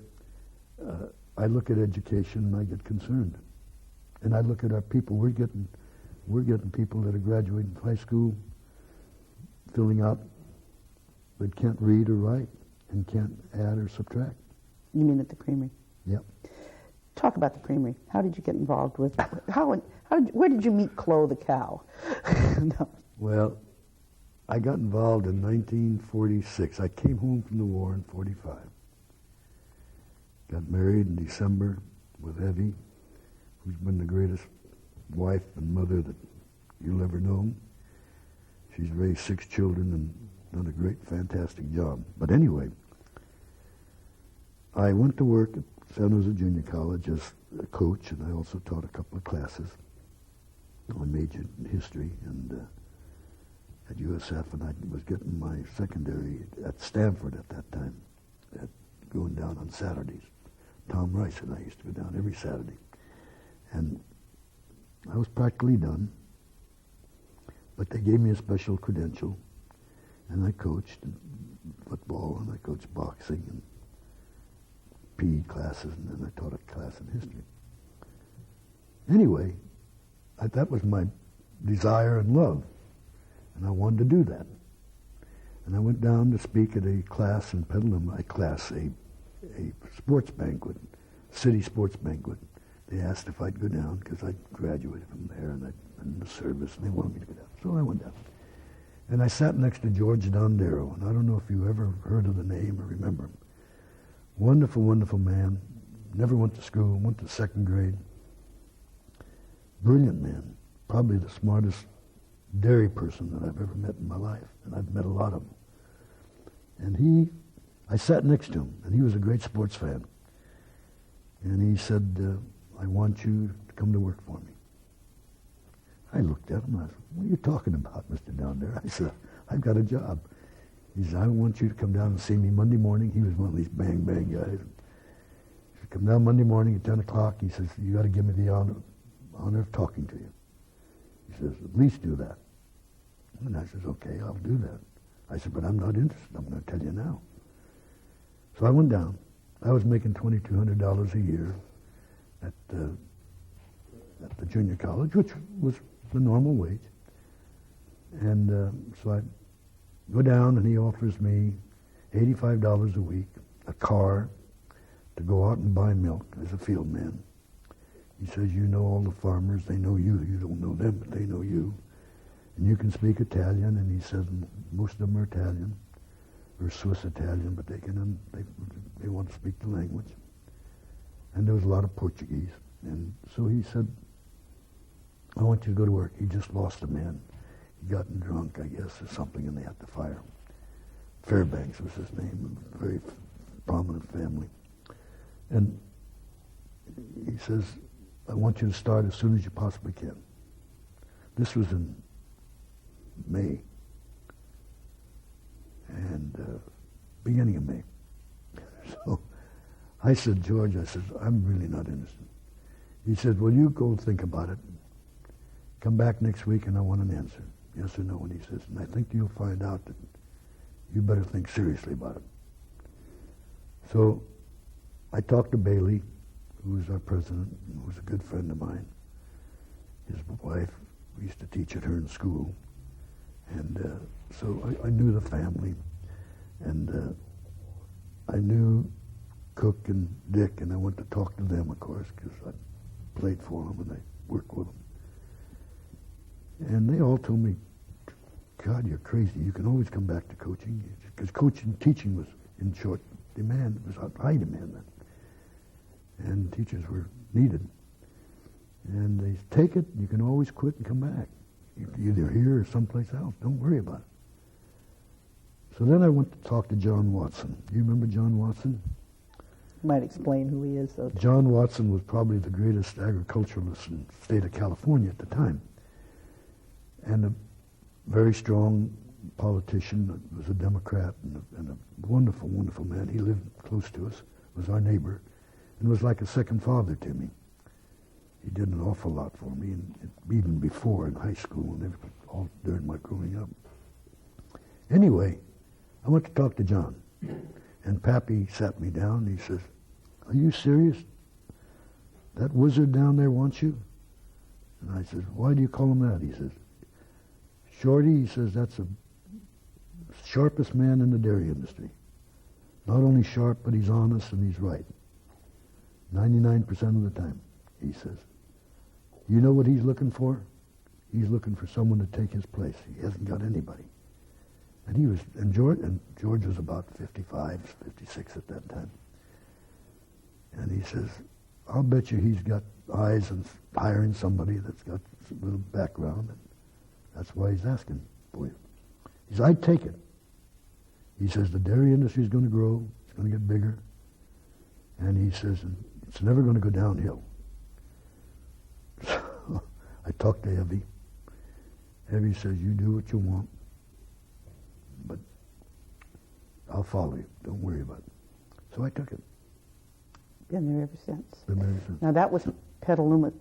I look at education and I get concerned. And I look at our people. We're getting people that are graduating from high school, filling out, that can't read or write and can't add or subtract. You mean at the Creamery? Yep. Talk about the Creamery. How did you get involved with? Where did you meet Chloe the cow? No. Well, I got involved in 1946. I came home from the war in 45. Got married in December with Evie, who's been the greatest wife and mother that you'll ever know. She's raised 6 children and done a great, fantastic job. But anyway, I went to work at San Jose Junior College as a coach, and I also taught a couple of classes. I majored in history and at USF, and I was getting my secondary at Stanford at that time, going down on Saturdays. Tom Rice and I used to go down every Saturday. And I was practically done, but they gave me a special credential, and I coached football, and I coached boxing, and PE classes, and then I taught a class in history. Anyway, that was my desire and love. And I wanted to do that. And I went down to speak at a class in Petaluma, a sports banquet, city sports banquet. They asked if I'd go down because I graduated from there and in the service, and they wanted me to go down. So I went down. And I sat next to George Dondero, and I don't know if you ever heard of the name or remember him. Wonderful, wonderful man. Never went to school, went to second grade. Brilliant man. Probably the smartest dairy person that I've ever met in my life, and I've met a lot of them. And I sat next to him, and he was a great sports fan. And he said, I want you to come to work for me. I looked at him, and I said, what are you talking about, Mr. Down there? I said, I've got a job. He said, I want you to come down and see me Monday morning. He was one of these bang guys. He said, come down Monday morning at 10 o'clock. He says, you got to give me the honor of talking to you. He says, at least do that. And I says, okay, I'll do that. I said, but I'm not interested. I'm going to tell you now. So I went down. I was making $2,200 a year at the junior college, which was the normal wage. And so I go down, and he offers me $85 a week, a car, to go out and buy milk as a field man. He says, you know all the farmers. They know you. You don't know them, but they know you. And you can speak Italian. And he says, most of them are Italian, or Swiss Italian, but they want to speak the language. And there was a lot of Portuguese. And so he said, I want you to go to work. He just lost a man. He gotten drunk, I guess, or something, and they had to fire him. Fairbanks was his name, a very prominent family. And he says, I want you to start as soon as you possibly can. This was in May, and beginning of May. So I said, George, I'm really not interested. He said, well, you go think about it. Come back next week, and I want an answer, yes or no. And he says, and I think you'll find out that you better think seriously about it. So I talked to Bailey, who was our president, who was a good friend of mine. His wife, we used to teach at her in school. And so I knew the family. And I knew Cook and Dick, and I went to talk to them, of course, because I played for them and I worked with them. And they all told me, God, you're crazy. You can always come back to coaching. Because coaching, teaching was in short demand. It was high demand then. And teachers were needed. And they take it, you can always quit and come back. Either here or someplace else. Don't worry about it. So then I went to talk to John Watson. Do you remember John Watson? You might explain who he is, though. John Watson was probably the greatest agriculturalist in the state of California at the time. And a very strong politician, was a Democrat, and a wonderful, wonderful man. He lived close to us, was our neighbor, and was like a second father to me. He did an awful lot for me, and even before in high school and all during my growing up. Anyway, I went to talk to John, and Pappy sat me down, and he says, are you serious? That wizard down there wants you? And I said, why do you call him that? He says, Shorty, he says, that's the sharpest man in the dairy industry. Not only sharp, but he's honest and he's right. 99% of the time, he says. You know what he's looking for? He's looking for someone to take his place. He hasn't got anybody. And George was about 55, 56 at that time. And he says, I'll bet you he's got eyes and hiring somebody that's got a little background. And that's why he's asking for you. He says, I'd take it. He says, the dairy industry is going to grow. It's going to get bigger. And he says, it's never going to go downhill. So I talked to Evie. Evie says, you do what you want, but I'll follow you. Don't worry about it. So I took it. Been there ever since. Been there ever since. Now that was Petaluma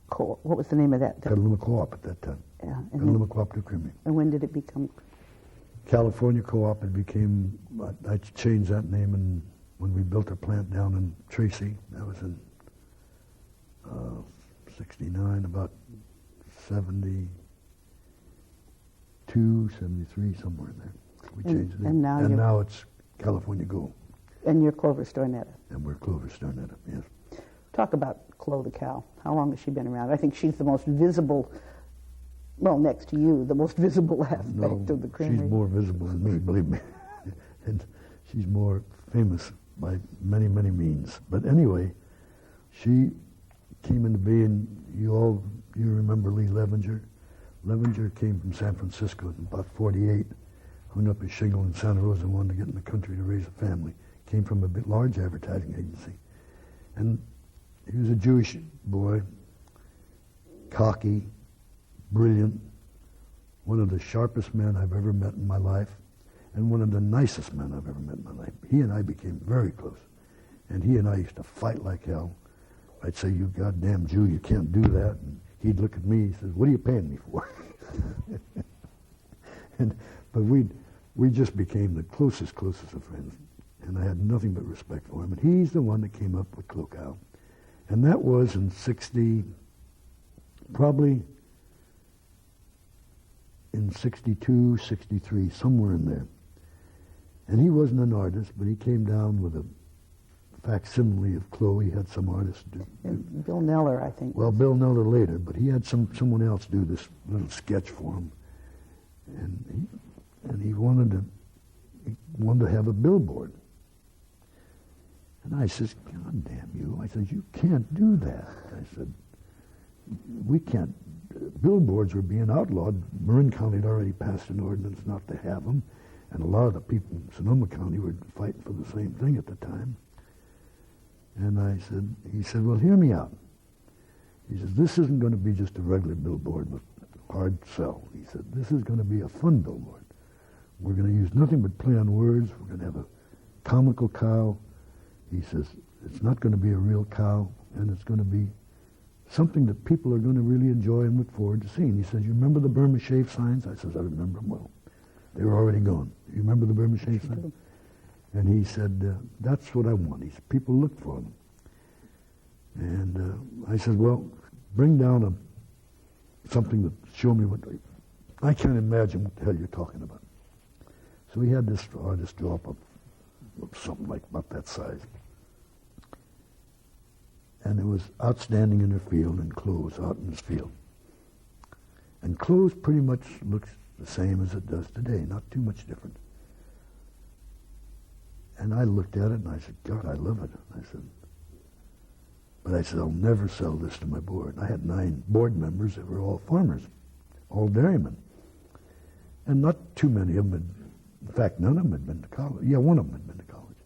Co-op. What was the name of that? Petaluma Co-op at that time. Yeah. Petaluma Cooperative Creamery. And when did it become? California Co-op. It became, I changed that name when we built a plant down in Tracy. That was in 69, about 70. 72, 73, somewhere in there. We changed it. And now it's California Gold. And you're Clover Stornetta. And we're Clover Stornetta, yes. Talk about Chloe the cow. How long has she been around? I think she's the most visible, well, next to you, the most visible aspect of the creamery. She's more visible than me, believe me. And she's more famous by many, many means. But anyway, she came into being, you remember Lee Levenger? Levenger came from San Francisco in about 48, hung up his shingle in Santa Rosa and wanted to get in the country to raise a family. Came from a bit large advertising agency. And he was a Jewish boy, cocky, brilliant, one of the sharpest men I've ever met in my life, and one of the nicest men I've ever met in my life. He and I became very close. And he and I used to fight like hell. I'd say, "You goddamn Jew, you can't do that." And he'd look at me, he says, "What are you paying me for?" But we just became the closest of friends. And I had nothing but respect for him. And he's the one that came up with Clocow. And that was in 60, probably in 62, 63, somewhere in there. And he wasn't an artist, but he came down with a facsimile of Chloe. He had some artist do. Bill Neller, I think. Well, Bill Neller later, but he had someone else do this little sketch for him. And he wanted to have a billboard. And I says, "God damn you." I says, "You can't do that." I said, "We can't." Billboards were being outlawed. Marin County had already passed an ordinance not to have them. And a lot of the people in Sonoma County were fighting for the same thing at the time. And he said, "Well, hear me out." He says, "This isn't going to be just a regular billboard with hard sell." He said, "This is going to be a fun billboard. We're going to use nothing but play on words. We're going to have a comical cow." He says, "It's not going to be a real cow, and it's going to be something that people are going to really enjoy and look forward to seeing." He says, "You remember the Burma Shave signs?" I says, "I remember them well. They were already gone. You remember the Burma Shave signs?" And he said, "That's what I want." He said, "People look for them." And I said, "Well, bring down something that show me what I can't imagine what the hell you're talking about." So he had this artist draw up something like about that size. And it was outstanding in her field and clothes out in his field. And clothes pretty much looks the same as it does today, not too much different. And I looked at it and I said, "God, I love it." But I said, "I'll never sell this to my board." I had 9 board members that were all farmers, all dairymen. And not too many of them in fact, none of them had been to college. Yeah, one of them had been to college.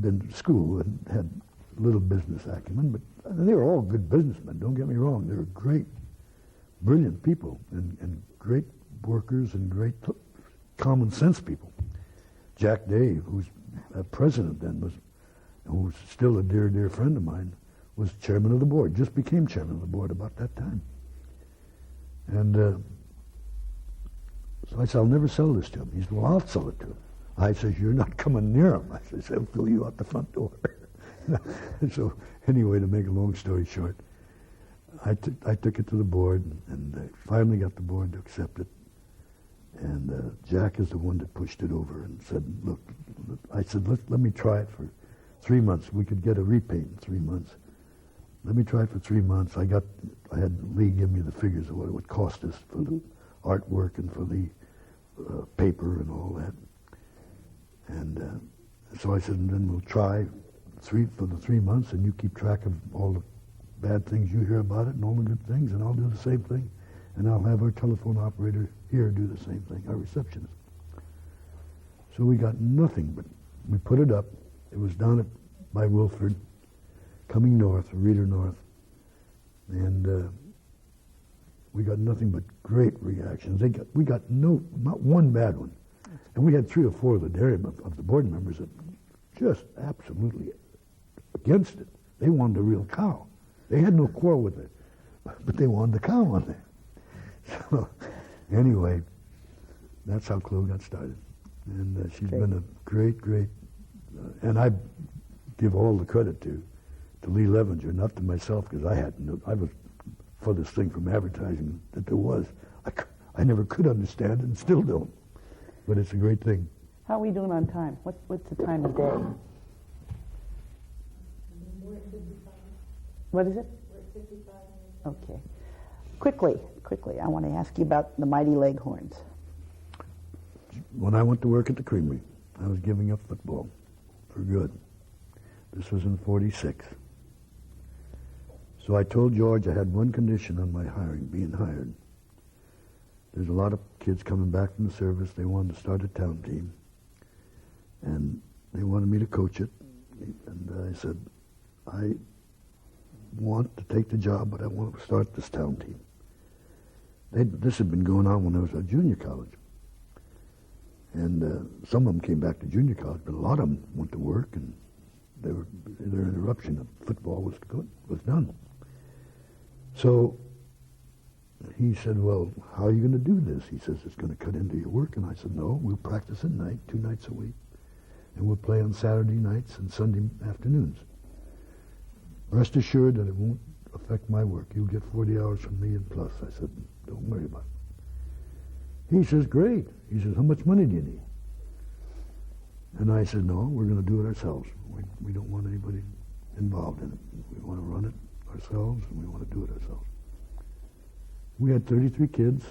Been to school and had little business acumen, but they were all good businessmen, don't get me wrong. They were great, brilliant people and great workers and great common sense people. Jack Day, who's president then, who's still a dear, dear friend of mine, was chairman of the board, just became chairman of the board about that time. And so I said, "I'll never sell this to him." He said, "Well, I'll sell it to him." I says, "You're not coming near him." I says, "He'll throw you out the front door." So anyway, to make a long story short, I took it to the board and finally got the board to accept it. And Jack is the one that pushed it over and said, "Look," I said, let me try it for 3 months. We could get a repaint in 3 months. Let me try it for 3 months. I had Lee give me the figures of what it would cost us for the artwork and for the paper and all that. And so I said, "And then we'll try for the 3 months, and you keep track of all the bad things you hear about it and all the good things, and I'll do the same thing. And I'll have our telephone operator here do the same thing, our receptionist." So we got nothing, but we put it up. It was down by Wilford, coming north, Reeder North. And we got nothing but great reactions. We got not one bad one. And we had 3 or 4 of the board members that just absolutely against it. They wanted a real cow. They had no quarrel with it, but they wanted the cow on there. So anyway, that's how Chloe got started. And she's been a great, and I give all the credit to Lee Levenger, not to myself, because I was furthest thing from advertising that there was. I I never could understand it and still don't. But it's a great thing. How are we doing on time? What's the time of day? What is it? We're at 55 minutes. Okay. Quickly, I want to ask you about the Mighty Leghorns. When I went to work at the creamery, I was giving up football for good. This was in 46. So I told George I had one condition on my being hired. There's a lot of kids coming back from the service. They wanted to start a town team. And they wanted me to coach it. And I said, I want to take the job, but I want to start this town team. This had been going on when I was at junior college. And some of them came back to junior college, but a lot of them went to work, and their interruption of football was done. So he said, well, how are you going to do this? He says, it's going to cut into your work. And I said, no, we'll practice at night, 2 nights a week. And we'll play on Saturday nights and Sunday afternoons. Rest assured that it won't affect my work. You'll get 40 hours from me and plus. I said, don't worry about it. He says, great. He says, how much money do you need? And I said, no, we're going to do it ourselves. We don't want anybody involved in it. We want to run it ourselves, and we want to do it ourselves. We had 33 kids.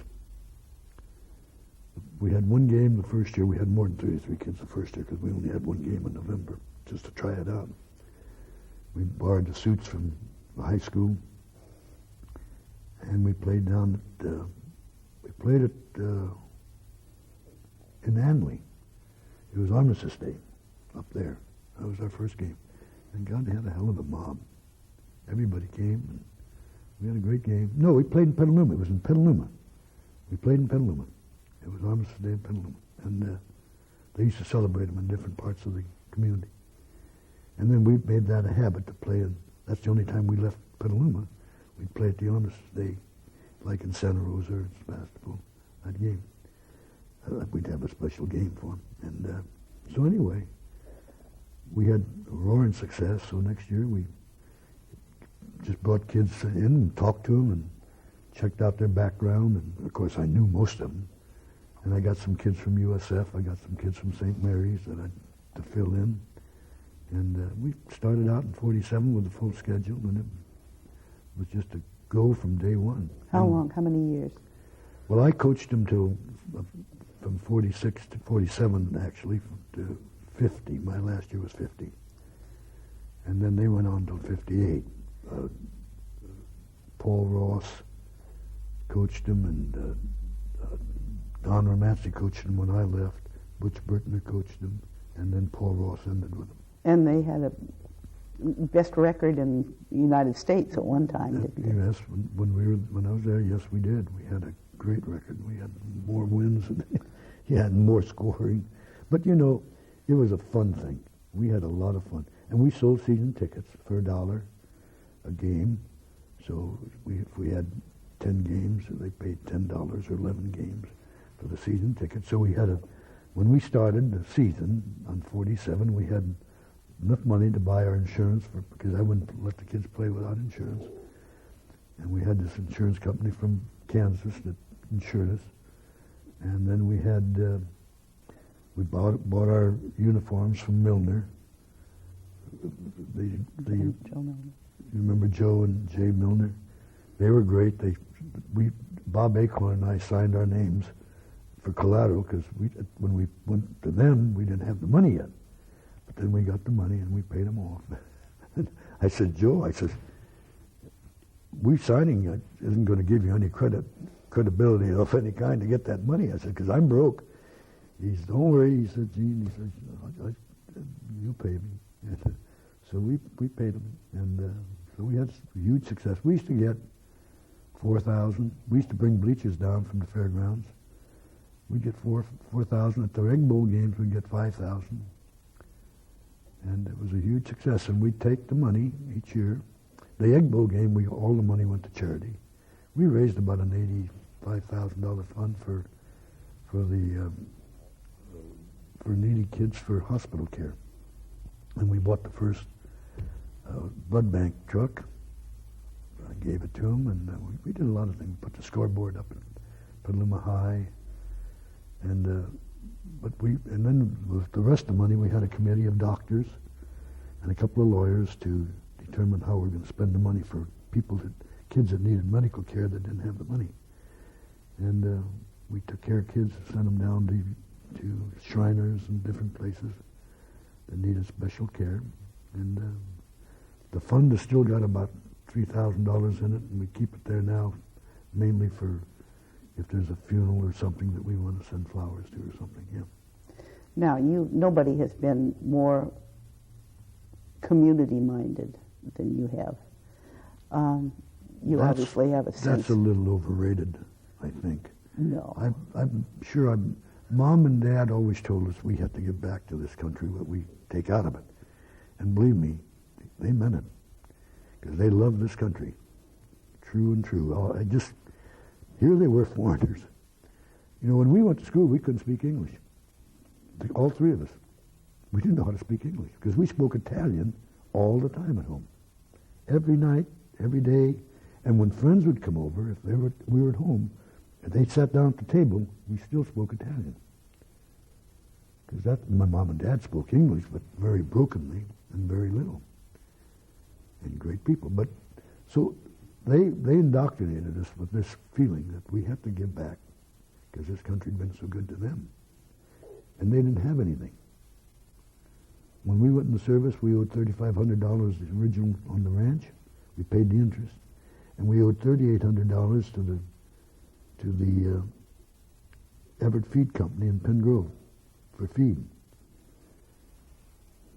We had one game the first year. We had more than 33 kids the first year because we only had one game in November just to try it out. We borrowed the suits from the high school, and we played down at, in Anley. It was Armistice Day up there. That was our first game. And God, they had a hell of a mob. Everybody came, and we had a great game. No, we played in Petaluma. It was in Petaluma. We played in Petaluma. It was Armistice Day in Petaluma. And they used to celebrate them in different parts of the community. And then we made that a habit to play in. That's the only time we left Petaluma. We'd play at the Armistice Day, like in Santa Rosa or Sebastopol, that game. We'd have a special game for them. And so anyway, we had roaring success. So next year we just brought kids in and talked to them and checked out their background. And of course I knew most of them. And I got some kids from USF. I got some kids from St. Mary's that I had to fill in. And we started out in 47 with a full schedule, and it was just a go from day one. How long? How many years? Well, I coached them from 46 to 47, actually, to 50. My last year was 50. And then they went on till 58. Paul Ross coached them, and Don Romancy coached them when I left. Butch Burtner coached them, and then Paul Ross ended with them. And they had a best record in the United States at one time, didn't they? Yes, when I was there, yes, we did. We had a great record. We had more wins, and he had more scoring. But, you know, it was a fun thing. We had a lot of fun. And we sold season tickets for $1 a game. So if we had 10 games, they paid $10 or 11 games for the season ticket. So we had when we started the season on 47, we had enough money to buy our insurance because I wouldn't let the kids play without insurance. And we had this insurance company from Kansas that insured us. And then we had, we bought our uniforms from Milner. You remember Joe and Jay Milner? They were great. Bob Acorn and I signed our names for collateral because when we went to them, we didn't have the money yet. But then we got the money and we paid them off. I said, Joe, we signing isn't going to give you any credibility of any kind to get that money. I said, because I'm broke. He said, don't worry. He said, Gene, you pay me. So we paid him. And so we had huge success. We used to get 4,000. We used to bring bleachers down from the fairgrounds. We'd get 4,000. At the Egg Bowl games, we'd get 5,000. And it was a huge success. And we'd take the money each year. The Egg Bowl game, all the money went to charity. We raised about an $85,000 fund for needy kids for hospital care. And we bought the first blood bank truck. I gave it to them, and we did a lot of things. Put the scoreboard up at Petaluma High, and then with the rest of the money, we had a committee of doctors and a couple of lawyers to determine how we're going to spend the money for kids that needed medical care that didn't have the money. And we took care of kids and sent them down to Shriners and different places that needed special care. And the fund has still got about $3,000 in it, and we keep it there now mainly for if there's a funeral or something that we want to send flowers to or something, yeah. Now, nobody has been more community-minded than you have. Obviously have a sense. That's a little overrated, I think. No. I'm sure Mom and Dad always told us we had to give back to this country what we take out of it. And believe me, they meant it. Because they love this country. True and true. Here they were foreigners. You know, when we went to school, we couldn't speak English. All three of us. We didn't know how to speak English because we spoke Italian all the time at home. Every night, every day. And when friends would come over, if we were at home, and they sat down at the table, we still spoke Italian. Because my mom and dad spoke English, but very brokenly and very little. And great people. But so they indoctrinated us with this feeling that we had to give back because this country had been so good to them. And they didn't have anything. When we went in the service, we owed $3,500 the original on the ranch. We paid the interest. And we owed $3,800 to the Everett Feed Company in Penn Grove for feed.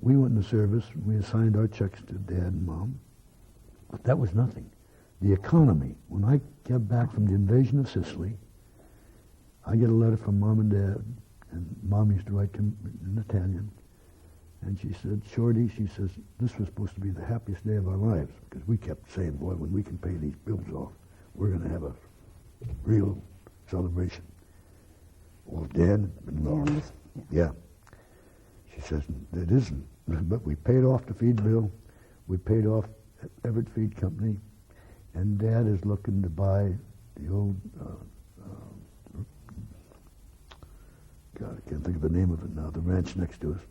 We went in the service, we assigned our checks to Dad and Mom, but that was nothing. The economy, when I got back from the invasion of Sicily, I get a letter from Mom and Dad, and Mom used to write in Italian, and she said, Shorty, she says, this was supposed to be the happiest day of our lives, because we kept saying, boy, when we can pay these bills off, we're going to have a real celebration. Well, Dad had been lost. Yeah. She says, it isn't, but we paid off the feed bill, we paid off Everett Feed Company, and Dad is looking to buy the old, God, I can't think of the name of it now, the ranch next to us.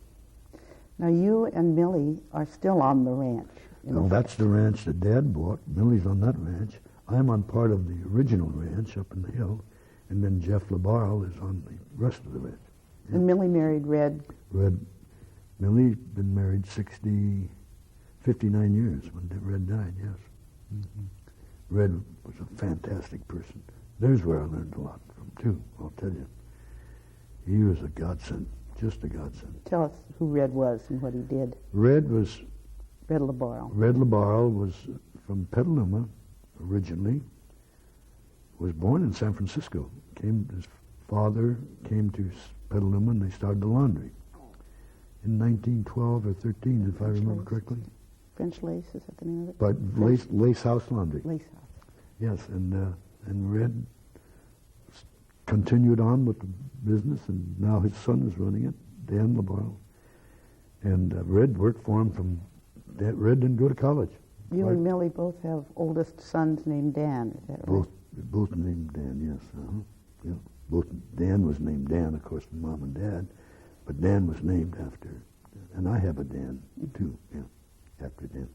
Now, you and Millie are still on the ranch. No, that's the ranch that Dad bought. Millie's on that ranch. I'm on part of the original ranch up in the hill, and then Jeff LeBaron is on the rest of the ranch. Yeah. And Millie married Red? Millie's been married 59 years when Red died, yes. Mm-hmm. Red was a fantastic person. There's where I learned a lot from, too, I'll tell you. He was a godsend, just a godsend. Tell us who Red was and what he did. Red LeBaron. Red LeBaron was from Petaluma originally, was born in San Francisco. His father came to Petaluma and they started the laundry. In 1912 or 13, if I remember correctly. French Lace, is that the name of it? But Lace House Laundry. Lace House. Yes, and Red continued on with the business, and now his son is running it, Dan LeBaron. And Red worked for him Red didn't go to college. You and Millie both have oldest sons named Dan, is that right? Both named Dan, yes. Yeah. Dan was named Dan, of course, Mom and Dad, but Dan was named after, and I have a Dan, too, yeah, after Dan.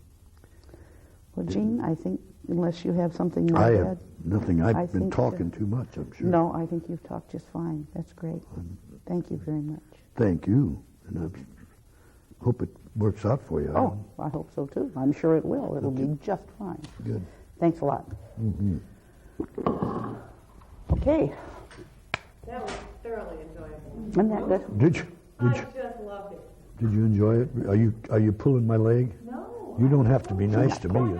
Well, Gene, I think, unless you have something more to add. I have nothing. I've been talking too much, I'm sure. No, I think you've talked just fine. That's great. Thank you very much. Thank you, and I hope it works out for you. Oh, I hope so, too. I'm sure it will. It'll be just fine. Good. Thanks a lot. Mm-hmm. Okay. That was thoroughly enjoyable. Isn't that good? Did you? I just loved it. Did you enjoy it? Are you pulling my leg? No. You don't have to be nice to me.